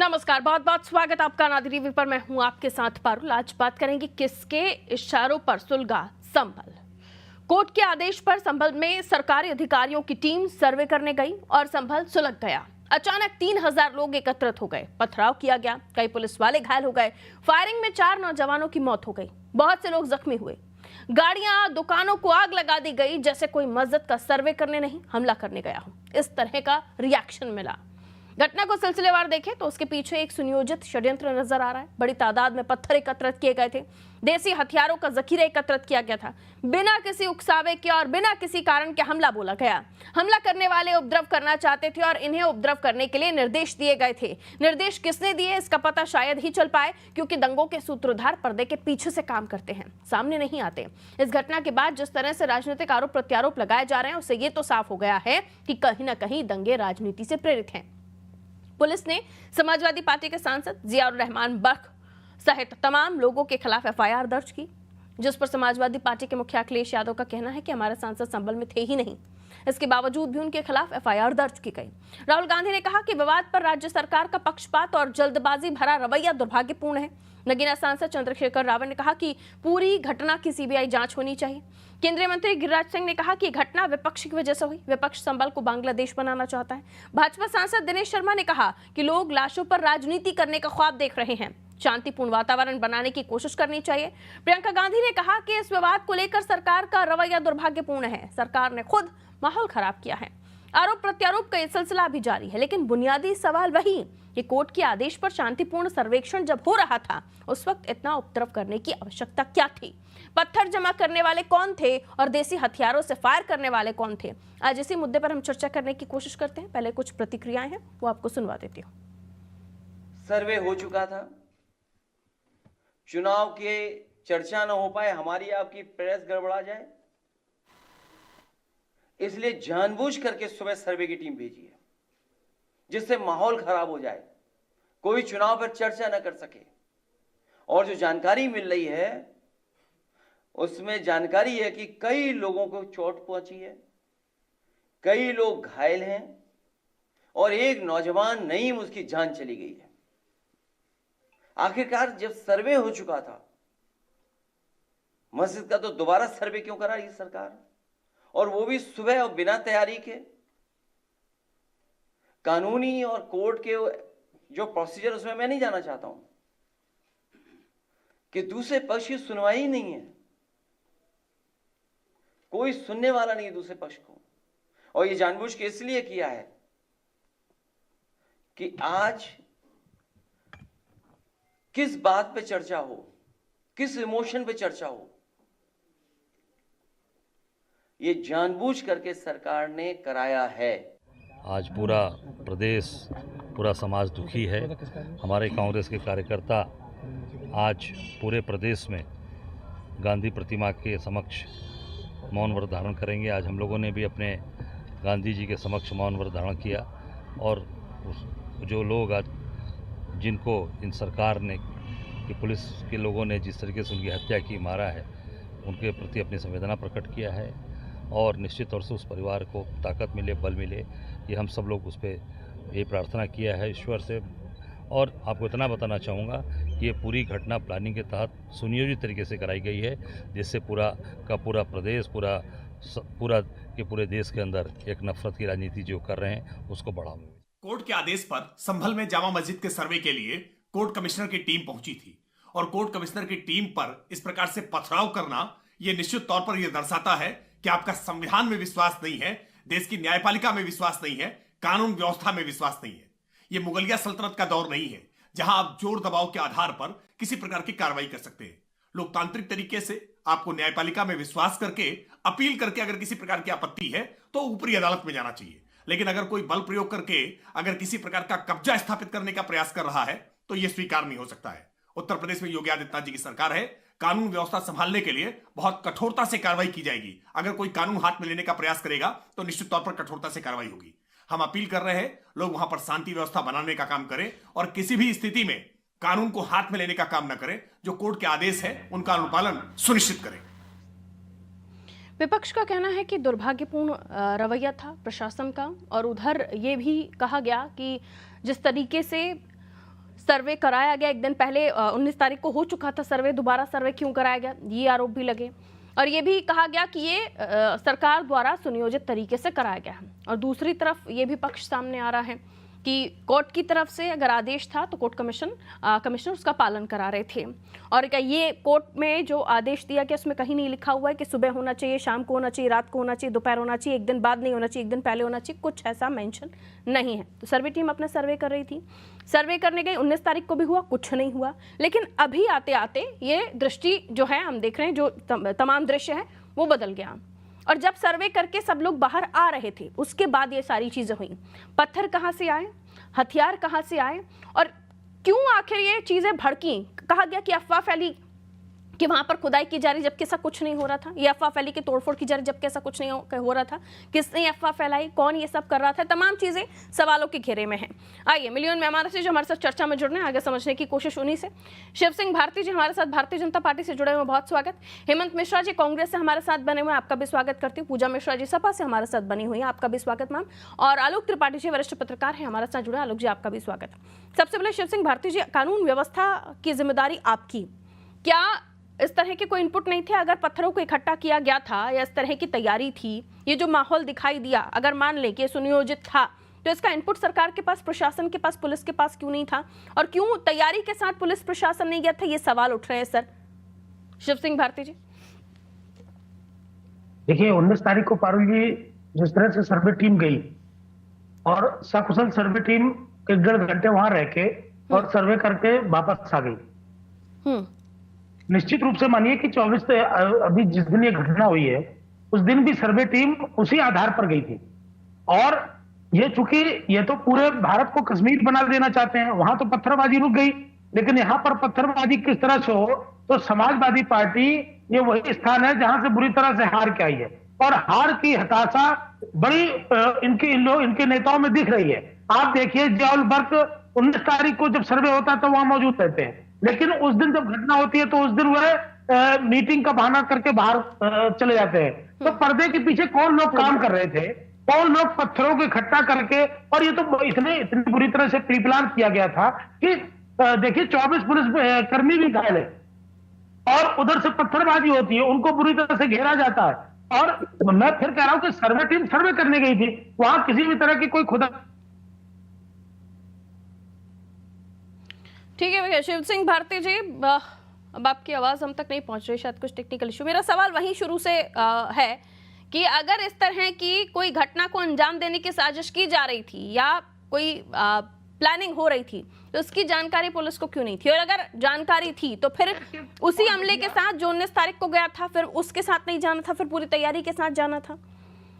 नमस्कार, बहुत बहुत स्वागत आपका नादिर टीवी पर। मैं हूं आपके साथ पारुल। आज बात करेंगे किसके इशारों पर सुलगा संभल। कोर्ट के आदेश पर संभल में सरकारी अधिकारियों की टीम सर्वे करने गई और संभल सुलग गया। अचानक 3000 लोग एकत्रित हो गए, पथराव किया गया, कई पुलिस वाले घायल हो गए। फायरिंग में 4 नौजवानों की मौत हो गई, बहुत से लोग जख्मी हुए। गाड़ियां, दुकानों को आग लगा दी गई, जैसे कोई मस्जिद का सर्वे करने नहीं हमला करने गया हो, इस तरह का रिएक्शन मिला। घटना को सिलसिलेवार देखें तो उसके पीछे एक सुनियोजित षड्यंत्र नजर आ रहा है। बड़ी तादाद में पत्थर एकत्रित किए गए थे, देसी हथियारों का जखीरा एकत्रित किया गया था, बिना किसी उकसावे के और बिना किसी कारण के हमला बोला गया। हमला करने वाले उपद्रव करना चाहते थे और इन्हें उपद्रव करने के लिए निर्देश दिए गए थे। निर्देश किसने दिए इसका पता शायद ही चल पाए, क्योंकि दंगों के सूत्रधार पर्दे के पीछे से काम करते हैं, सामने नहीं आते। इस घटना के बाद जिस तरह से राजनीतिक आरोप प्रत्यारोप लगाए जा रहे हैं, उससे ये तो साफ हो गया है कि कहीं ना कहीं दंगे राजनीति से प्रेरित हैं। पुलिस ने समाजवादी पार्टी के सांसद जियाउर रहमान बर्क सहित तमाम लोगों के खिलाफ एफआईआर दर्ज की, जिस पर समाजवादी पार्टी के मुखिया अखिलेश यादव का कहना है कि हमारे सांसद संभल में थे ही नहीं। इसके बावजूद भी उनके खिलाफ एफआईआर दर्ज की गई। राहुल गांधी ने कहा कि विवाद पर राज्य सरकार का पक्षपात और जल्दबाजी भरा रवैया दुर्भाग्यपूर्ण है। नगीना सांसद चंद्रशेखर रावत ने कहा कि पूरी घटना की सीबीआई जांच होनी चाहिए। केंद्रीय मंत्री गिरिराज सिंह ने कहा कि घटना विपक्ष की वजह से हुई, विपक्ष संभल को बांग्लादेश बनाना चाहता है। भाजपा सांसद दिनेश शर्मा ने कहा कि लोग लाशों पर राजनीति करने का ख्वाब देख रहे हैं, शांतिपूर्ण वातावरण बनाने की कोशिश करनी चाहिए। प्रियंका गांधी ने कहा कि इस विवाद को लेकर सरकार का रवैया दुर्भाग्यपूर्ण है, सरकार ने खुद माहौल खराब किया है। आरोप प्रत्यारोप का यह सिलसिला भी जारी है, लेकिन बुनियादी सवाल वही कि कोर्ट के आदेश पर शांतिपूर्ण सर्वेक्षण जब हो रहा था, उस वक्त इतना उपद्रव करने की आवश्यकता क्या थी? पत्थर जमा करने वाले कौन थे और देसी हथियारों से फायर करने वाले कौन थे? आज इसी मुद्दे पर हम चर्चा करने की कोशिश करते हैं। पहले कुछ प्रतिक्रियाएं हैं, वो आपको सुनवा देती हूँ। सर्वे हो चुका था, चुनाव के चर्चा न हो पाए, हमारी आपकी प्रेस गड़बड़ा जाए, इसलिए जानबूझ करके सुबह सर्वे की टीम भेजी है, जिससे माहौल खराब हो जाए, कोई चुनाव पर चर्चा न कर सके। और जो जानकारी मिल रही है उसमें जानकारी है कि कई लोगों को चोट पहुंची है, कई लोग घायल हैं और एक नौजवान नईम उसकी जान चली गई है। आखिरकार जब सर्वे हो चुका था मस्जिद का, तो दोबारा सर्वे क्यों करा रही सरकार, और वो भी सुबह और बिना तैयारी के? कानूनी और कोर्ट के जो प्रोसीजर, उसमें मैं नहीं जाना चाहता हूं कि दूसरे पक्ष की सुनवाई ही नहीं है, कोई सुनने वाला नहीं है दूसरे पक्ष को। और ये जानबूझ के इसलिए किया है कि आज किस बात पे चर्चा हो, किस इमोशन पे चर्चा हो, ये जानबूझ करके सरकार ने कराया है। आज पूरा प्रदेश, पूरा समाज दुखी है। हमारे कांग्रेस के कार्यकर्ता आज पूरे प्रदेश में गांधी प्रतिमा के समक्ष मौन व्रत धारण करेंगे। आज हम लोगों ने भी अपने गांधी जी के समक्ष मौन व्रत धारण किया, और जो लोग आज जिनको इन सरकार ने, कि पुलिस के लोगों ने जिस तरीके से उनकी हत्या की, मारा है, उनके प्रति अपनी संवेदना प्रकट किया है। और निश्चित तौर से उस परिवार को ताकत मिले, बल मिले, ये हम सब लोग उस पर ये प्रार्थना किया है ईश्वर से। और आपको इतना बताना चाहूँगा कि ये पूरी घटना प्लानिंग के तहत सुनियोजित तरीके से कराई गई है, जिससे पूरा का पूरा प्रदेश, पूरे देश के अंदर एक नफरत की राजनीति जो कर रहे हैं उसको बढ़ावा मिले। कोर्ट के आदेश पर संभल में जामा मस्जिद के सर्वे के लिए कोर्ट कमिश्नर की टीम पहुंची थी, और कोर्ट कमिश्नर की टीम पर इस प्रकार से पथराव करना, यह निश्चित तौर पर यह दर्शाता है कि आपका संविधान में विश्वास नहीं है, देश की न्यायपालिका में विश्वास नहीं है, कानून व्यवस्था में विश्वास नहीं है। यह मुगलिया सल्तनत का दौर नहीं है जहां आप जोर दबाव के आधार पर किसी प्रकार की कार्रवाई कर सकते हैं। लोकतांत्रिक तरीके से आपको न्यायपालिका में विश्वास करके, अपील करके अगर किसी प्रकार की आपत्ति है तो ऊपरी अदालत में जाना चाहिए। लेकिन अगर कोई बल प्रयोग करके अगर किसी प्रकार का कब्जा स्थापित करने का प्रयास कर रहा है तो यह स्वीकार नहीं हो सकता है। उत्तर प्रदेश में योगी आदित्यनाथ जी की सरकार है, कानून व्यवस्था संभालने के लिए बहुत कठोरता से कार्रवाई की जाएगी। अगर कोई कानून हाथ में लेने का प्रयास करेगा तो निश्चित तौर पर कठोरता से कार्रवाई होगी। हम अपील कर रहे हैं, लोग वहां पर शांति व्यवस्था बनाने का काम करें और किसी भी स्थिति में कानून को हाथ में लेने का काम न करें। जो कोर्ट के आदेश है उनका अनुपालन सुनिश्चित करें। विपक्ष का कहना है कि दुर्भाग्यपूर्ण रवैया था प्रशासन का, और उधर ये भी कहा गया कि जिस तरीके से सर्वे कराया गया, एक दिन पहले 19 तारीख को हो चुका था सर्वे, दोबारा सर्वे क्यों कराया गया, ये आरोप भी लगे। और ये भी कहा गया कि ये सरकार द्वारा सुनियोजित तरीके से कराया गया है। और दूसरी तरफ ये भी पक्ष सामने आ रहा है कि कोर्ट की तरफ से अगर आदेश था तो कोर्ट कमिश्नर उसका पालन करा रहे थे। और क्या ये कोर्ट में जो आदेश दिया गया उसमें कहीं नहीं लिखा हुआ है कि सुबह होना चाहिए, शाम को होना चाहिए, रात को होना चाहिए, दोपहर होना चाहिए, एक दिन बाद नहीं होना चाहिए, एक दिन पहले होना चाहिए, कुछ ऐसा मेंशन नहीं है। तो सर्वे टीम अपना सर्वे कर रही थी, सर्वे करने गई, 19 तारीख को भी हुआ, कुछ नहीं हुआ। लेकिन अभी आते आते ये दृष्टि जो है हम देख रहे हैं, जो तमाम दृश्य है वो बदल गया। और जब सर्वे करके सब लोग बाहर आ रहे थे उसके बाद ये सारी चीजें हुई। पत्थर कहाँ से आए, हथियार कहाँ से आए और क्यों आखिर ये चीजें भड़की। कहा गया कि अफवाह फैली कि वहां पर खुदाई की जा रही जबकि ऐसा कुछ नहीं हो रहा था। ये अफवाह फैली कि तोड़फोड़ की जा रही जबकि ऐसा कुछ नहीं हो रहा था। किसने अफवाह फैलाई, कौन ये सब कर रहा था, तमाम चीजें सवालों के घेरे में हैं। आइए मिलियन में हमारे से जो हमारे साथ चर्चा में जुड़ने आगे समझने की कोशिश उन्हीं से। शिव सिंह भारती जी हमारे साथ भारतीय जनता पार्टी से जुड़े हुए, बहुत स्वागत। हेमंत मिश्रा जी कांग्रेस से हमारे साथ बने हुए, आपका भी स्वागत करती हूँ। पूजा मिश्रा जी सपा से हमारे साथ बनी हुई है, आपका भी स्वागत मैम। और आलोक त्रिपाठी जी वरिष्ठ पत्रकार हैं हमारे साथ जुड़े, आलोक जी आपका भी स्वागत। सबसे पहले शिव सिंह भारती जी, कानून व्यवस्था की जिम्मेदारी आपकी, क्या इस तरह के कोई इनपुट नहीं थे अगर पत्थरों को इकट्ठा किया गया था या इस तरह की तैयारी थी, ये जो माहौल दिखाई दिया अगर मान लें कि सुनियोजित था तो इसका इनपुट सरकार के पास, प्रशासन के पास, पुलिस के पास क्यों नहीं था और क्यों तैयारी के साथ पुलिस प्रशासन नहीं गया था, ये सवाल उठ रहे हैं सर। शिव सिंह भारती जी देखिए 19 तारीख को पारुल जी जिस तरह से सर्वे टीम गई और सकुशल सर्वे टीम 1.5 घंटे वहां रह के और सर्वे करके वापस आ गई। निश्चित रूप से मानिए कि 24 अभी जिस दिन ये घटना हुई है उस दिन भी सर्वे टीम उसी आधार पर गई थी। और ये चूंकि ये तो पूरे भारत को कश्मीर बना देना चाहते हैं, वहां तो पत्थरबाजी रुक गई, लेकिन यहां पर पत्थरबाजी किस तरह से हो तो समाजवादी पार्टी ये वही स्थान है जहां से बुरी तरह से हार के आई है और हार की हताशा बड़ी इनके नेताओं में दिख रही है। आप देखिए जियाउल बर्क 19 तारीख को जब सर्वे होता है तो वहां मौजूद रहते हैं, लेकिन उस दिन जब घटना होती है तो उस दिन वह मीटिंग का बहाना करके बाहर चले जाते हैं। तो पर्दे के पीछे कौन लोग काम कर रहे थे, कौन लोग पत्थरों को इकट्ठा करके, और ये तो इतनी बुरी तरह से प्री प्लान किया गया था कि देखिए 24 पुलिस कर्मी भी घायल है और उधर से पत्थरबाजी होती है, उनको बुरी तरह से घेरा जाता है। और मैं फिर कह रहा हूं कि सर्वे टीम सर्वे करने गई थी, वहां किसी भी तरह की कोई खुदा। ठीक है शिव सिंह भारती जी, अब आपकी आवाज़ हम तक नहीं पहुंच रही, शायद कुछ टेक्निकल इशू। मेरा सवाल वहीं शुरू से है कि अगर इस तरह की कोई घटना को अंजाम देने की साजिश की जा रही थी या कोई प्लानिंग हो रही थी तो उसकी जानकारी पुलिस को क्यों नहीं थी, और अगर जानकारी थी तो फिर उसी अमले के साथ जो 19 तारीख को गया था फिर उसके साथ नहीं जाना था, फिर पूरी तैयारी के साथ जाना था।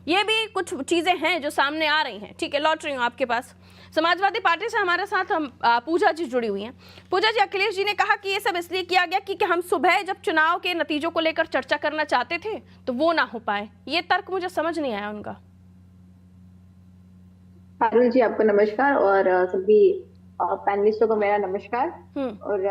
ये भी कुछ चीजें हैं जो सामने आ रही हैं। ठीक है, लौट रही हूँ आपके पास। समाजवादी पार्टी से हमारे साथ हम पूजा जी जुड़ी हुई हैं। पूजा जी, अखिलेश जी ने कहा कि ये सब इसलिए किया गया कि हम सुबह जब चुनाव के नतीजों को लेकर चर्चा करना चाहते थे तो वो ना हो पाए। ये तर्क मुझे समझ नहीं आया उनका। पारुल जी आपको नमस्कार और सभी पैनलिस्टों को मेरा नमस्कार। और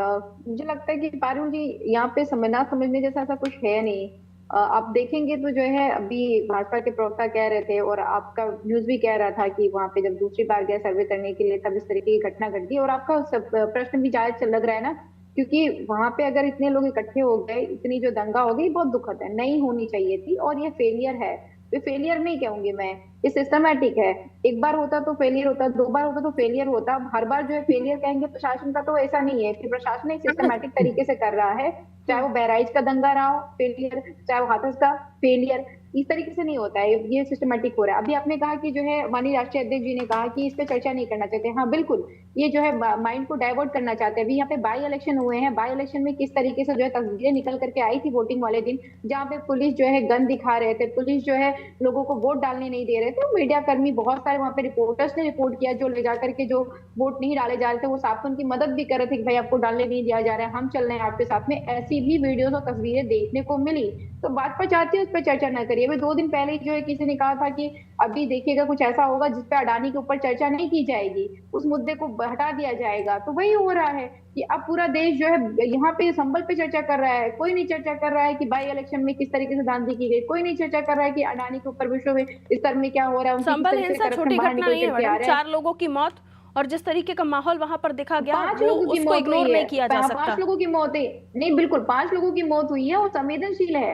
मुझे लगता है कि पारुल जी यहाँ पे समझना समझने जैसा ऐसा कुछ है नहीं। आप देखेंगे तो जो है अभी भाजपा के प्रवक्ता कह रहे थे और आपका न्यूज भी कह रहा था कि वहां पे जब दूसरी बार गया सर्वे करने के लिए तब इस तरीके की घटना घट गई। और आपका प्रश्न भी जायज लग रहा है ना, क्योंकि वहां पे अगर इतने लोग इकट्ठे हो गए, इतनी जो दंगा हो गई बहुत दुखद है, नहीं होनी चाहिए थी और ये फेलियर है। ये फेलियर नहीं कहूंगी मैं, ये सिस्टमैटिक है। एक बार होता तो फेलियर होता, 2 बार होता तो फेलियर होता, हर बार जो है फेलियर कहेंगे प्रशासन का, तो ऐसा नहीं है कि प्रशासन एक सिस्टमैटिक तरीके से कर रहा है। चाहे वो बहराइच का दंगा रहा हो फेलियर, चाहे वो हाथरस का फेलियर, इस तरीके से नहीं होता है, ये सिस्टमैटिक हो रहा है। अभी आपने कहा कि जो है माननीय राष्ट्रीय अध्यक्ष जी ने कहा कि इस पे चर्चा नहीं करना चाहते। हाँ बिल्कुल, ये जो है माइंड को डाइवर्ट करना चाहते हैं। अभी यहाँ पे बाई इलेक्शन हुए हैं, बाई इलेक्शन में किस तरीके से जो है तस्वीरें निकल करके आई थी वोटिंग वाले दिन, जहाँ पे पुलिस जो है गन दिखा रहे थे, पुलिस जो है लोगों को वोट डालने नहीं दे रहे थे। मीडिया कर्मी बहुत सारे वहाँ पे रिपोर्टर्स ने रिपोर्ट किया, जो ले जाकर के जो वोट नहीं डाले जा रहे थे वो साफ उनकी मदद भी कर रहे थे कि भाई आपको डालने नहीं दिया जा रहा है, हम चल रहे हैं आपके साथ में। ऐसी भी वीडियोस और तस्वीरें देखने को मिली। तो बात पर चाहती है उस पर चर्चा न करिए। अभी 2 दिन पहले जो है किसी ने कहा था कि अभी देखिएगा कुछ ऐसा होगा जिसपे अडानी के ऊपर चर्चा नहीं की जाएगी, उस मुद्दे को हटा दिया जाएगा। तो वही हो रहा है कि अब पूरा देश जो है यहाँ पे संभल पे चर्चा कर रहा है। कोई नहीं चर्चा कर रहा है कि बाई इलेक्शन में किस तरीके से धांधली की गई, कोई नहीं चर्चा कर रहा है कि अडानी के ऊपर विश्व में इस तरह में क्या हो रहा है। संभल हिंसा छोटी घटना नहीं है मैडम, 4 लोगों की मौत और जिस तरीके का माहौल वहां पर देखा गया पांच वो लोगों की उसको मौत इग्नोर हुई है। नहीं किया जा सकता। 5 लोगों की मौत है, नहीं बिल्कुल 5 लोगों की मौत हुई है और संवेदनशील है।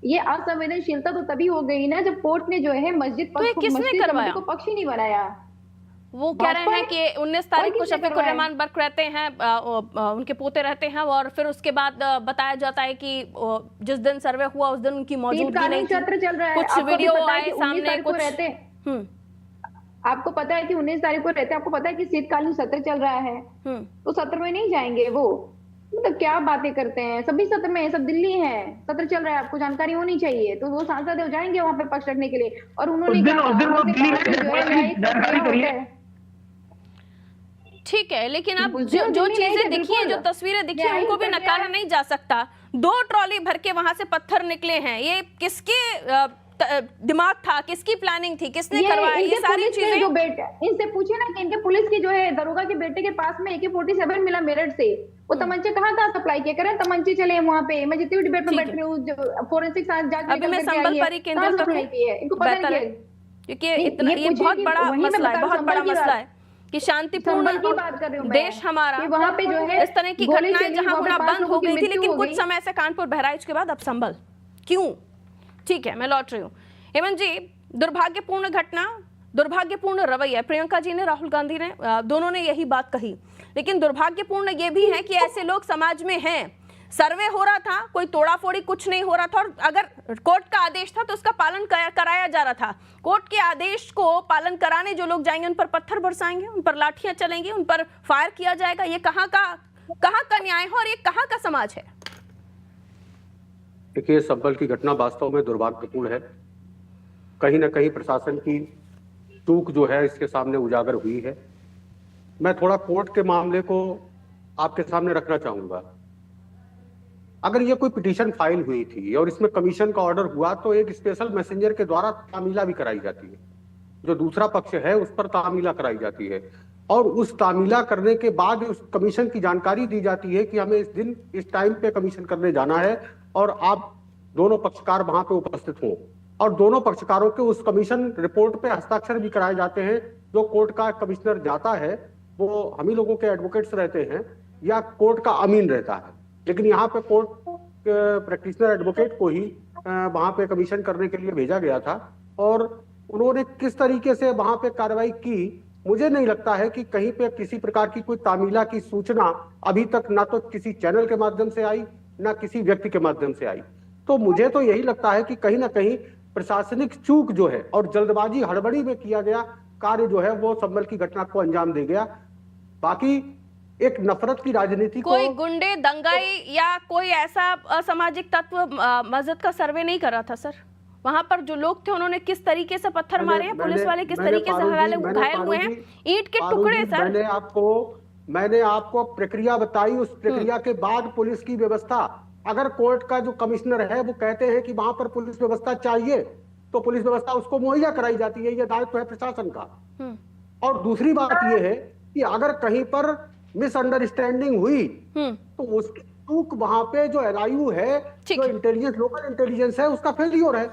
ये असंवेदनशीलता तो तभी हो गई ना जब कोर्ट ने जो है मस्जिद तो ये किसने मस्जिद करवाया? कमेटी को पक्ष ही नहीं बनाया। वो कह रहे हैं कि 19 तारीख को किसने शफीकुर करवाया? रहमान बर्क रहते हैं, उनके पोते रहते हैं, और फिर उसके बाद बताया जाता है कि जिस दिन सर्वे हुआ उस दिन उनकी मौजूदगी नहीं थी। सत्र चल रहा है, कुछ आपको भी वीडियो पता है आए कि 19 सामने, तारीख को कुछ रहते हैं। आपको पता है कि 19 तारीख को रहते हैं, आपको पता है कि शीतकालीन सत्र चल रहा है, तो सत्र में नहीं जाएंगे वो? मतलब क्या बातें करते हैं, सभी सत्र में, सब दिल्ली है, सत्र चल रहा है, आपको जानकारी होनी चाहिए। तो वो सांसद जाएंगे वहां पे पक्ष रखने के लिए, और उन्होंने जानकारी करिए। ठीक है, लेकिन अब जो चीजें दिखी हैं, जो तस्वीरें दिखी हैं, उनको भी नकारा नहीं जा सकता। 2 ट्रॉली भर के वहां से पत्थर निकले हैं, ये किसके दिमाग था, किसकी प्लानिंग थी, किसने करवाया ये सारी चीजें? जो बेटे इनसे पूछे ना कि इनके पुलिस की जो है दरोगा के बेटे के पास में AK-47 मिला मेरठ से, वो तमंचे कहाँ सप्लाई किया करें? तमंचे चले वहां पे, मैं जितनी डिबेट में बैठ रही हूँ, फोरेंसिक जांच अभी मैं संबलपुरी केंद्र तक इनको पता नहीं है, क्योंकि इतना ये बहुत बड़ा मसला है, बहुत बड़ा मसला है कि शांतिपूर्ण की बात कर रही हूँ देश हमारा, वहां पे जो है इस तरह की घटनाएं जहां होना बंद हो गई थी, लेकिन कुछ समय से कानपुर बहराइच के बाद अब संभल क्यों? ठीक है, मैं लौट रही हूँ। हेमंत जी, दुर्भाग्यपूर्ण घटना, दुर्भाग्यपूर्ण रवैया, प्रियंका जी ने, राहुल गांधी ने, दोनों ने यही बात कही, लेकिन दुर्भाग्यपूर्ण ये भी है कि ऐसे लोग समाज में हैं। सर्वे हो रहा था, कोई तोड़ाफोड़ी कुछ नहीं हो रहा था, और अगर कोर्ट का आदेश था तो उसका पालन कराया जा रहा था। कोर्ट के आदेश को पालन कराने जो लोग जाएंगे उन पर पत्थर बरसाएंगे, उन पर लाठियां चलेंगी, उन पर फायर किया जाएगा। ये कहाँ का न्याय है और ये कहाँ का समाज है? देखिए, संभल की घटना वास्तव में दुर्भाग्यपूर्ण है। कहीं ना कहीं प्रशासन की चूक जो है इसके सामने उजागर हुई है। मैं थोड़ा कोर्ट के मामले को आपके सामने रखना चाहूंगा। अगर ये कोई पिटीशन फाइल हुई थी और इसमें कमीशन का ऑर्डर हुआ तो एक स्पेशल मैसेंजर के द्वारा तामीला भी कराई जाती है, जो दूसरा पक्ष है उस पर तामीला कराई जाती है, और उस तामीला करने के बाद उस कमीशन की जानकारी दी जाती है कि हमें इस दिन इस टाइम पे कमीशन करने जाना है और आप दोनों पक्षकार वहां पे उपस्थित हों, और दोनों पक्षकारों के उस कमीशन रिपोर्ट पे हस्ताक्षर भी कराए जाते हैं। जो कोर्ट का कमिश्नर जाता है वो हम ही लोगों के एडवोकेट्स रहते हैं या कोर्ट का अमीन रहता है, लेकिन यहाँ पे कोर्ट प्रैक्टिशनर एडवोकेट को ही वहां पे कमीशन करने के लिए भेजा गया था, और उन्होंने किस तरीके से वहां पे कार्रवाई की, मुझे नहीं लगता है कि कहीं पे किसी प्रकार की कोई तामीला की सूचना अभी तक ना तो किसी चैनल के माध्यम से आई ना किसी व्यक्ति के माध्यम से आई। तो मुझे तो यही लगता है कि कहीं ना कहीं प्रशासनिक चूक जो है और जल्दबाजी हड़बड़ी में किया गया कार्य जो है वो संभल की घटना को अंजाम दे गया। बाकी एक नफरत की राजनीति कोई गुंडे, दंगाई या कोई ऐसा असामाजिक तत्व मस्जिद का सर्वे नहीं कर रहा था सर। वहां पर जो लोग थे उन्होंने किस तरीके से पत्थर मारे हैं, पुलिस वाले किस तरीके से घायल हुए हैं, ईंट के टुकड़े सर। मैंने आपको प्रक्रिया बताई, उस प्रक्रिया के बाद पुलिस की व्यवस्था। अगर कोर्ट का जो कमिश्नर है वो कहते हैं कि वहां पर पुलिस व्यवस्था चाहिए तो पुलिस व्यवस्था उसको मुहैया कराई जाती है, यह दायित्व है प्रशासन का। और दूसरी बात यह है कि अगर कहीं पर मिसअंडरस्टैंडिंग हुई तो उसकी चूक वहां पे जो LIU है, जो इंटेलिजेंस, लोकल इंटेलिजेंस है, उसका फेलियर है।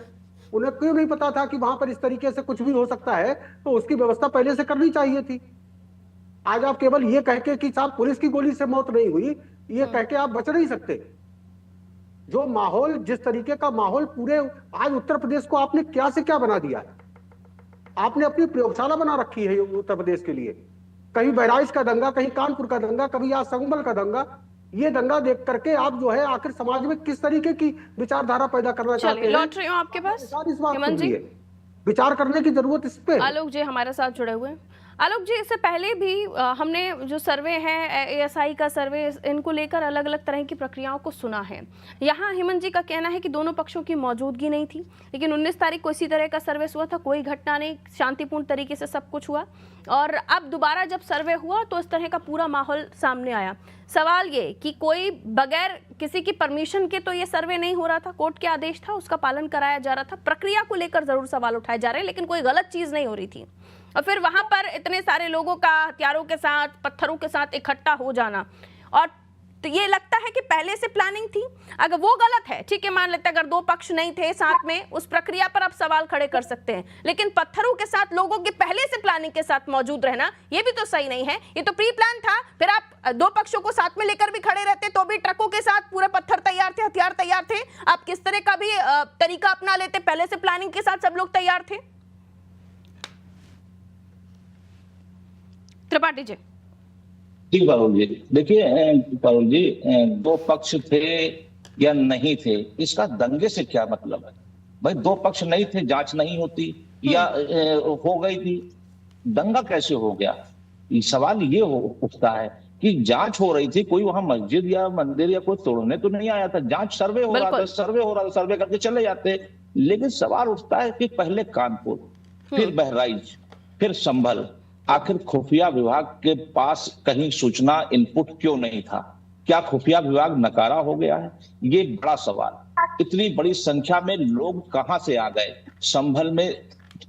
उन्हें क्यों नहीं पता था कि वहां पर इस तरीके से कुछ भी हो सकता है, तो उसकी व्यवस्था पहले से करनी चाहिए थी। आज आप केवल ये कह के कि साहब पुलिस की गोली से मौत नहीं हुई, ये कह के आप बच नहीं सकते। जो माहौल, जिस तरीके का माहौल पूरे आज उत्तर प्रदेश को आपने क्या से क्या बना दिया है। आपने अपनी प्रयोगशाला बना रखी है उत्तर प्रदेश के लिए। कहीं बहराइच का दंगा, कहीं कानपुर का दंगा, कभी आज संभल का दंगा। ये दंगा देख करके आप जो है आखिर समाज में किस तरीके की विचारधारा पैदा करना चाहते हैं? लौट रही हूँ आपके पास, हेमंत जी। विचार करने की जरूरत इस पे। आलोक जी हमारे साथ जुड़े हुए हैं। आलोक जी, इससे पहले भी हमने जो सर्वे है, ASI का सर्वे, इनको लेकर अलग अलग तरह की प्रक्रियाओं को सुना है। यहाँ हेमंत जी का कहना है कि दोनों पक्षों की मौजूदगी नहीं थी, लेकिन 19 तारीख को इसी तरह का सर्वे हुआ था, कोई घटना नहीं, शांतिपूर्ण तरीके से सब कुछ हुआ, और अब दोबारा जब सर्वे हुआ तो इस तरह का पूरा माहौल सामने आया। सवाल ये कि कोई बगैर किसी की परमिशन के तो ये सर्वे नहीं हो रहा था, कोर्ट के आदेश था, उसका पालन कराया जा रहा था, प्रक्रिया को लेकर जरूर सवाल उठाए जा रहे हैं, लेकिन कोई गलत चीज नहीं हो रही थी। और फिर वहां पर इतने सारे लोगों का हथियारों के साथ, पत्थरों के साथ इकट्ठा हो जाना, और तो ये लगता है कि पहले से प्लानिंग थी। अगर वो गलत है, ठीक है, मान लेते हैं अगर दो पक्ष नहीं थे साथ में, उस प्रक्रिया पर आप सवाल खड़े कर सकते हैं, लेकिन पत्थरों के साथ लोगों के पहले से प्लानिंग के साथ मौजूद रहना ये भी तो सही नहीं है। ये तो प्री प्लान था। फिर आप दो पक्षों को साथ में लेकर भी खड़े रहते तो भी ट्रकों के साथ पूरे पत्थर तैयार थे, हथियार तैयार थे। आप किस तरह का भी तरीका अपना लेते, पहले से प्लानिंग के साथ सब लोग तैयार थे। त्रिपाठी जी। जी पारुल जी, देखिए पारुल जी, दो पक्ष थे या नहीं थे इसका दंगे से क्या मतलब है भाई? दो पक्ष नहीं थे, जांच नहीं होती या हो गई थी, दंगा कैसे हो गया? सवाल ये उठता है कि जांच हो रही थी, कोई वहां मस्जिद या मंदिर या कोई तोड़ने तो नहीं आया था, जांच सर्वे हो रहा था, सर्वे करके चले जाते। लेकिन सवाल उठता है कि पहले कानपुर, फिर बहराइच, फिर संभल, आखिर खुफिया विभाग के पास कहीं सूचना इनपुट क्यों नहीं था? क्या खुफिया विभाग नकारा हो गया है? ये बड़ा सवाल। इतनी बड़ी संख्या में लोग कहां से आ गए? संभल में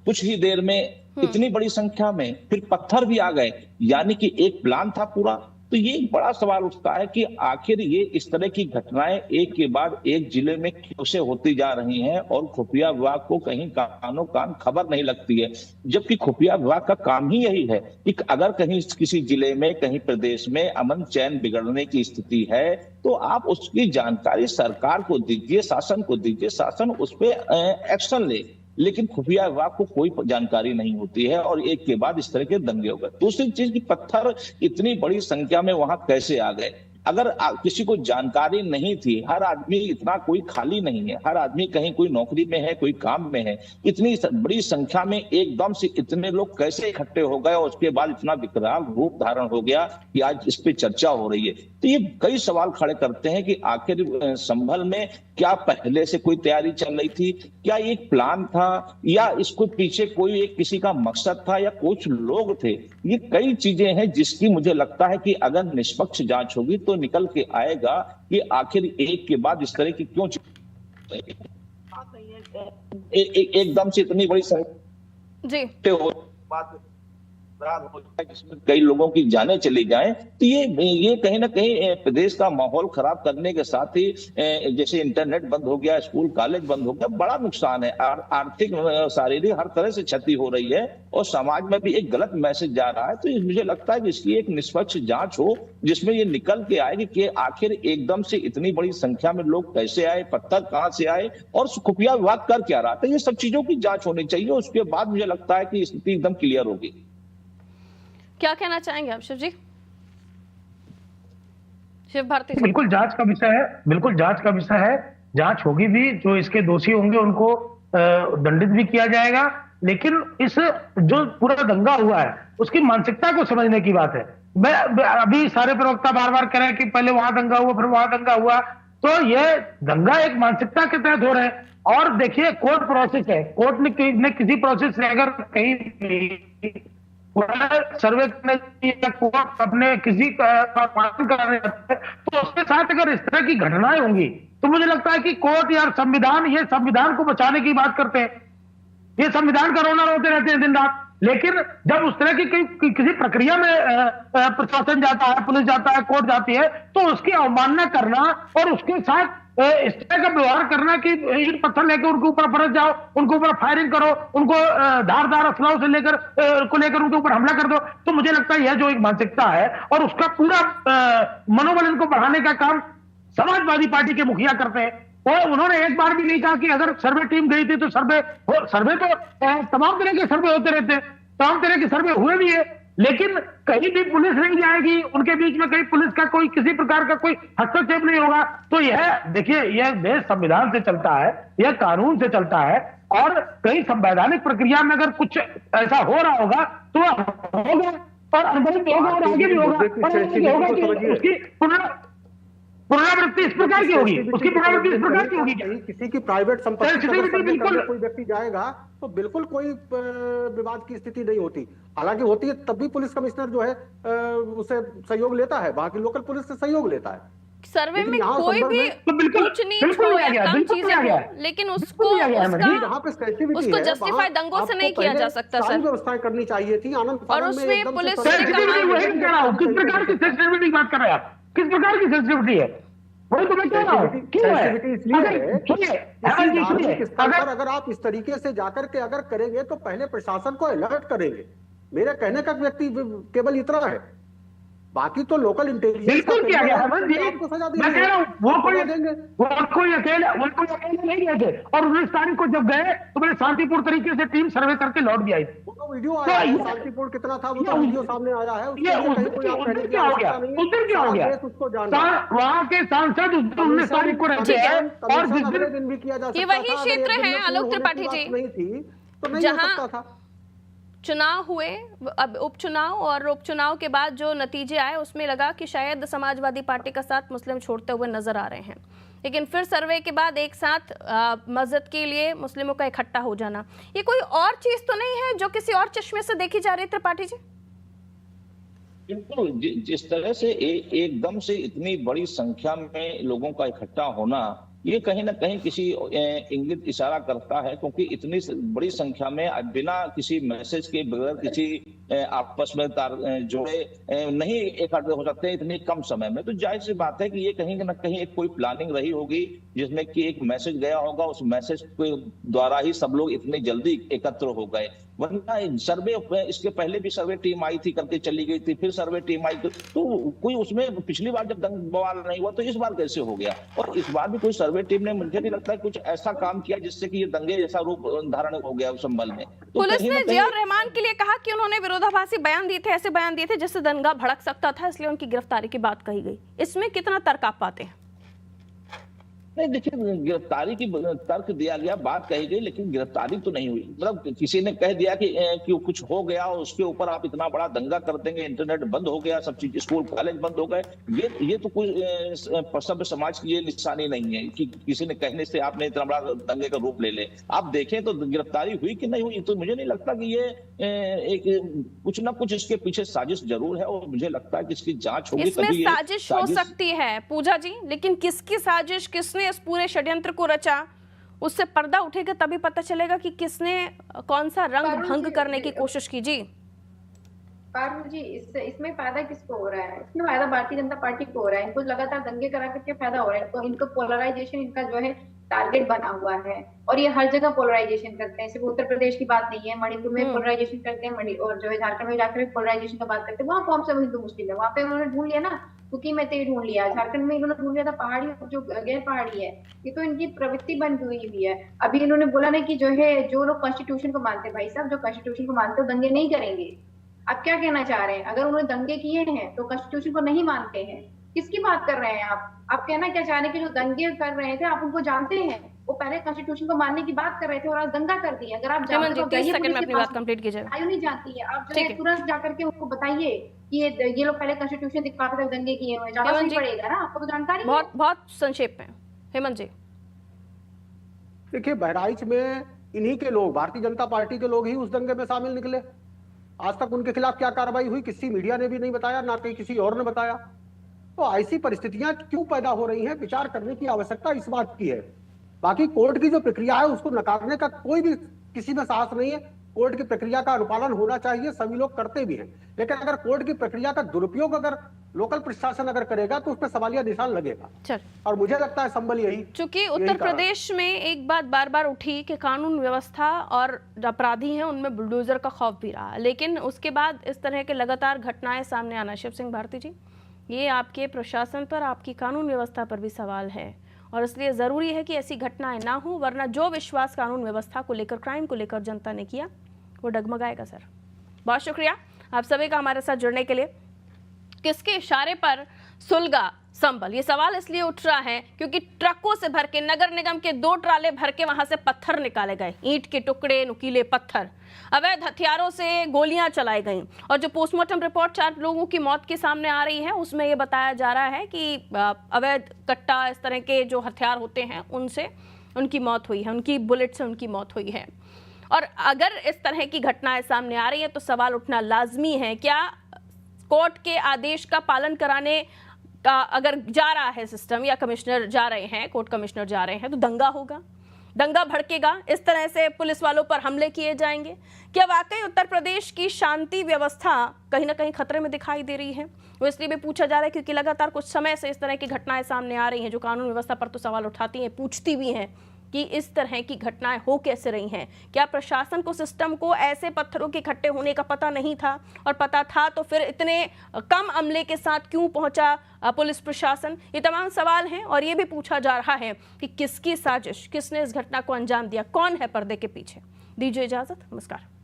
कुछ ही देर में इतनी बड़ी संख्या में, फिर पत्थर भी आ गए, यानी कि एक प्लान था पूरा। तो ये एक बड़ा सवाल उठता है कि आखिर ये इस तरह की घटनाएं एक के बाद एक जिले में क्यों से होती जा रही हैं और खुफिया विभाग को कहीं कानों कान खबर नहीं लगती है, जबकि खुफिया विभाग का काम ही यही है कि अगर कहीं किसी जिले में, कहीं प्रदेश में अमन चैन बिगड़ने की स्थिति है तो आप उसकी जानकारी सरकार को दीजिए, शासन को दीजिए, शासन उस पर एक्शन ले। लेकिन खुफिया विभाग को कोई जानकारी नहीं होती है और एक के बाद इस तरह के दंगे हो गए। दूसरी चीज की पत्थर इतनी बड़ी संख्या में वहां कैसे आ गए? अगर किसी को जानकारी नहीं थी, हर आदमी इतना कोई खाली नहीं है, हर आदमी कहीं कोई नौकरी में है, कोई काम में है, इतनी बड़ी संख्या में एकदम से इतने लोग कैसे इकट्ठे हो गए और उसके बाद इतना विकराल रूप धारण हो गया कि आज इस पे चर्चा हो रही है। तो ये कई सवाल खड़े करते हैं कि आखिर संभल में क्या पहले से कोई तैयारी चल रही थी, क्या एक प्लान था, या इसको पीछे कोई एक किसी का मकसद था, या कुछ लोग थे। ये कई चीजें हैं जिसकी मुझे लगता है कि अगर निष्पक्ष जांच होगी तो निकल के आएगा कि आखिर एक के बाद इस तरह की क्यों एकदम से इतनी बड़ी जी हो बात जिसमें कई लोगों की जानें चली जाएं। तो ये कहीं ना कहीं प्रदेश का माहौल खराब करने के साथ ही जैसे इंटरनेट बंद हो गया, स्कूल कॉलेज बंद हो गया, बड़ा नुकसान है। आर्थिक शारीरिक हर तरह से क्षति हो रही है और समाज में भी एक गलत मैसेज जा रहा है। तो मुझे लगता है कि इसकी एक निष्पक्ष जांच हो जिसमें ये निकल के आएगी कि आखिर एकदम से इतनी बड़ी संख्या में लोग कैसे आए, पत्थर कहां से आए और खुफिया विभाग कर क्या रहा था। ये सब चीजों की जांच होनी चाहिए, उसके बाद मुझे लगता है कि स्थिति एकदम क्लियर होगी। क्या कहना चाहेंगे आप शिव जी? शिव भारती जी। बिल्कुल जांच का विषय है, बिल्कुल जांच का विषय है, जांच होगी भी, जो इसके दोषी होंगे उनको दंडित भी किया जाएगा। लेकिन इस जो पूरा दंगा हुआ है उसकी मानसिकता को समझने की बात है। अभी सारे प्रवक्ता बार बार कह रहे हैं कि पहले वहां दंगा हुआ, फिर वहां दंगा हुआ, तो यह दंगा एक मानसिकता के तहत हो रहे हैं। और देखिए कोर्ट प्रोसेस है, कोर्ट ने किसी प्रोसेस से अगर कहीं सर्वे अपने किसी कराने तो उसके साथ अगर इस तरह की घटनाएं होंगी तो मुझे लगता है कि कोर्ट या संविधान, ये संविधान को बचाने की बात करते हैं, ये संविधान का रोना रोते रहते हैं दिन रात। लेकिन जब उस तरह की किसी प्रक्रिया में प्रशासन जाता है, पुलिस जाता है, कोर्ट जाती है, तो उसकी अवमानना करना और उसके साथ इस तरह का व्यवहार करना कि ईंट पत्थर लेकर उनके ऊपर बरस जाओ, उनके ऊपर फायरिंग करो, उनको धारदार असलाओं से लेकर उनके ऊपर हमला कर दो, तो मुझे लगता है यह जो एक मानसिकता है और उसका पूरा मनोबल इनको बढ़ाने का काम समाजवादी पार्टी के मुखिया करते हैं। और उन्होंने एक बार भी नहीं कहा कि अगर सर्वे टीम गई थी तो सर्वे तो तमाम तरह के सर्वे होते रहते हैं, तमाम तरह के सर्वे हुए भी है, लेकिन कहीं भी पुलिस नहीं जाएगी, उनके बीच में कहीं पुलिस का कोई किसी प्रकार का कोई हस्तक्षेप नहीं होगा। तो यह देखिए, यह देश संविधान से चलता है, यह कानून से चलता है, और कहीं संवैधानिक प्रक्रिया में अगर कुछ ऐसा हो रहा होगा तो होगा और अनुभव होगा और आगे भी होगा, और उसकी पुनरावृत्ति इस प्रकार की होगी, उसकी पुनरावृत्ति इस प्रकार की होगी। किसी की प्राइवेट संपत्ति पर कोई व्यक्ति जाएगा तो बिल्कुल कोई विवाद की स्थिति नहीं होती, हालांकि होती है तब भी पुलिस कमिश्नर जो है उसे सहयोग लेता है, वहां की लोकल पुलिस से सहयोग लेता है। सर्वे में कोई भी कुछ नहीं छोड़ा, कम चीजें हो, लेकिन उसको जस्टिफाई दंगों से नहीं किया जा सकता सर। व्यवस्थाएं करनी चाहिए थी आनंद, और उसमें पुलिस किस प्रकार की सेंसिटिविटी की बात कर रहे हैं आप? किस प्रकार की सेंसिटिविटी है? वही तो मैं कह रहा हूँ, क्यों है? अगर आप इस तरीके से जाकर के अगर करेंगे तो पहले प्रशासन को अलर्ट करेंगे। मेरे कहने का व्यक्ति केवल इतना है, बाकी तो लोकल इंटेलिजेंस बिल्कुल किया गया है मैं कह रहा हूँ, वो कोई अकेले नहीं गए थे, और 19 तारीख को जब गए तो बड़े शांतिपूर्ण तरीके से टीम सर्वे करके लौट भी आई। वो वीडियो आया है, शांतिपूर्ण कितना था वो तो वीडियो सामने आया है। उधर क्या हो गया? उसको जानना वहाँ के सांसद 19 तारीख को रहते हैं, और जिस दिन भी किया जा सकता ये वही क्षेत्र है आलोक त्रिपाठी जी नहीं थी तो नहीं हो सकता था। चुनाव हुए, अब उपचुनाव, और उपचुनाव के बाद जो नतीजे आए उसमें लगा कि शायद समाजवादी पार्टी का साथ मुस्लिम छोड़ते हुए नजर आ रहे हैं, लेकिन फिर सर्वे के बाद एक साथ मस्जिद के लिए मुस्लिमों का इकट्ठा हो जाना, ये कोई और चीज तो नहीं है जो किसी और चश्मे से देखी जा रही है त्रिपाठी जी? बिल्कुल, जिस तरह से एकदम से इतनी बड़ी संख्या में लोगों का इकट्ठा होना, ये कहीं ना कहीं किसी इंगित इशारा करता है, क्योंकि इतनी बड़ी संख्या में बिना किसी मैसेज के, बगैर किसी आपस में जोड़े नहीं इकट्ठे हो सकते इतने कम समय में। तो जाहिर सी बात है कि ये कहीं ना कहीं एक कोई प्लानिंग रही होगी, जिसमें कि एक मैसेज गया होगा, उस मैसेज के द्वारा ही सब लोग इतनी जल्दी एकत्र हो गए। वरना सर्वे, इसके पहले भी सर्वे टीम आई थी, करके चली गई थी, फिर सर्वे टीम आई थी, तो कोई उसमें पिछली बार जब दंग बवाल नहीं हुआ तो इस बार कैसे हो गया? और इस बार भी कोई सर्वे टीम ने, मुझे नहीं लगता है कुछ ऐसा काम किया जिससे कि ये दंगे जैसा रूप धारण हो गया उस संबल में। तो पुलिस ने जियाउर रहमान के लिए कहा कि उन्होंने विरोधाभासी बयान दिए थे, ऐसे बयान दिए थे जिससे दंगा भड़क सकता था, इसलिए उनकी गिरफ्तारी की बात कही गई। इसमें कितना तर्क आप पाते हैं? नहीं, देखिए, गिरफ्तारी की तर्क दिया गया, बात कही गई, लेकिन गिरफ्तारी तो नहीं हुई। मतलब किसी ने कह दिया कि कुछ हो गया और उसके ऊपर आप इतना बड़ा दंगा कर देंगे, इंटरनेट बंद हो गया, सब चीज, स्कूल कॉलेज बंद हो गए, ये तो कोई सभ्य समाज की ये निशानी नहीं है कि किसी ने कहने से आपने इतना बड़ा दंगे का रूप ले ले। आप देखें तो गिरफ्तारी हुई कि नहीं हुई, तो मुझे नहीं लगता कि ये एक कुछ ना कुछ इसके पीछे साजिश जरूर है, और मुझे लगता है कि इसकी जांच होगी। इसमें साजिश हो सकती है पूजा जी, लेकिन किसकी साजिश, किसने इस पूरे षड्यंत्र को रचा, उससे पर्दा उठेगा तभी पता चलेगा कि किसने कौन सा रंग भंग करने की कोशिश की। जी पारुल जी, इसमें फायदा किसको हो रहा है? इसमें फायदा भारतीय जनता पार्टी को हो रहा है। इनको लगातार दंगे करा करके फायदा हो रहा है। तो इनको पोलराइजेशन, इनका जो है टारगेट बना हुआ है, और ये हर जगह पोलराइजेशन करते हैं। सिर्फ उत्तर प्रदेश की बात नहीं है, मणिपुर में पोलराइजेशन करते हैं, और जो है झारखंड में जाकर पोलराइजेशन का बात करते हैं। वहाँ कौन सा हिंदू मुस्लिम है? वहाँ पे उन्होंने ढूंढ लिया ना, क्योंकि मैं तो ढूंढ लिया। झारखंड में इन्होंने ढूंढ लिया था पहाड़ी जो गैर पहाड़ी है, ये तो इनकी प्रवृत्ति बन हुई है। अभी इन्होंने बोला ना कि जो है, जो लोग कॉन्स्टिट्यूशन को मानते हैं, भाई साहब जो कॉन्स्टिट्यूशन को मानते हो दंगे नहीं करेंगे। आप क्या कहना चाह रहे हैं? अगर उन्होंने दंगे किए हैं तो कॉन्स्टिट्यूशन को नहीं मानते हैं, किसकी बात कर रहे हैं आप? आप कहना क्या चाह रहे हैं कि जो दंगे कर रहे थे आप उनको जानते हैं, वो पहले कॉन्स्टिट्यूशन को मानने की बात कर रहे थे और आज दंगा कर दिए। अगर आप जानते तो 30 सेकंड में अपनी बात कंप्लीट कीजिए। आयु नहीं जानती है, आप जो है तुरंत जाकर के उनको बताइए कि ये लोग पहले कॉन्स्टिट्यूशन दिखाते तक दंगे किए हुए, जाना नहीं पड़ेगा ना, आपको तो जानकारी है। बहुत संक्षेप में हेमंत जी। देखिए, बहराइच में इन्हीं के लोग, भारतीय जनता पार्टी के लोग ही उस दंगे में शामिल निकले। आज तक उनके खिलाफ क्या कार्रवाई हुई किसी मीडिया ने भी नहीं बताया, ना कहीं किसी और ने बताया। तो ऐसी परिस्थितियां क्यों पैदा हो रही हैं, विचार करने की आवश्यकता इस बात की है। बाकी कोर्ट की जो प्रक्रिया है उसको नकारने का कोई भी किसी में साहस नहीं है। कोर्ट की प्रक्रिया का अनुपालन होना चाहिए, सभी लोग करते भी हैं, लेकिन अगर कोर्ट की प्रक्रिया का दुरुपयोग अगर लोकल प्रशासन अगर करेगा तो उस पर सवालिया निशान लगेगा। और मुझे लगता है संबल यही, चूंकि उत्तर प्रदेश में एक बात बार बार उठी कि कानून व्यवस्था और अपराधी हैं उनमें बुलडोजर का खौफ भी रहा, लेकिन उसके बाद इस तरह के लगातार घटनाएं सामने आना, शिव सिंह भारती जी, ये आपके प्रशासन पर, आपकी कानून व्यवस्था पर भी सवाल है, और इसलिए ज़रूरी है कि ऐसी घटनाएं ना हो, वरना जो विश्वास कानून व्यवस्था को लेकर, क्राइम को लेकर जनता ने किया वो डगमगाएगा। सर, बहुत शुक्रिया आप सभी का हमारे साथ जुड़ने के लिए। किसके इशारे पर सुलगा संभल, ये सवाल इसलिए उठ रहा है क्योंकि ट्रकों से भर के, नगर निगम के 2 ट्राले भर के वहां से पत्थर निकाले गए, ईंट के टुकड़े, नुकीले पत्थर, अवैध हथियारों से गोलियां चलाई गईं, और जो पोस्टमार्टम रिपोर्ट 4 लोगों की मौत के सामने आ रही है उसमें ये बताया जा रहा है कि अवैध कट्टा, इस तरह के जो हथियार होते हैं उनसे उनकी मौत हुई है, उनकी बुलेट से उनकी मौत हुई है। और अगर इस तरह की घटनाएं सामने आ रही है तो सवाल उठना लाजमी है, क्या कोर्ट के आदेश का पालन कराने का अगर जा रहा है सिस्टम, या कमिश्नर जा रहे हैं, कोर्ट कमिश्नर जा रहे हैं, तो दंगा होगा? दंगा भड़केगा, इस तरह से पुलिस वालों पर हमले किए जाएंगे? क्या वाकई उत्तर प्रदेश की शांति व्यवस्था कहीं ना कहीं खतरे में दिखाई दे रही है? वो इसलिए भी पूछा जा रहा है क्योंकि लगातार कुछ समय से इस तरह की घटनाएं सामने आ रही हैं जो कानून व्यवस्था पर तो सवाल उठाती हैं, पूछती भी हैं कि इस तरह की घटनाएं हो कैसे रही हैं। क्या प्रशासन को, सिस्टम को ऐसे पत्थरों के इकट्ठे होने का पता नहीं था, और पता था तो फिर इतने कम अमले के साथ क्यों पहुंचा पुलिस प्रशासन? ये तमाम सवाल हैं और ये भी पूछा जा रहा है कि किसकी साजिश, किसने इस घटना को अंजाम दिया, कौन है पर्दे के पीछे। दीजिए इजाजत, नमस्कार।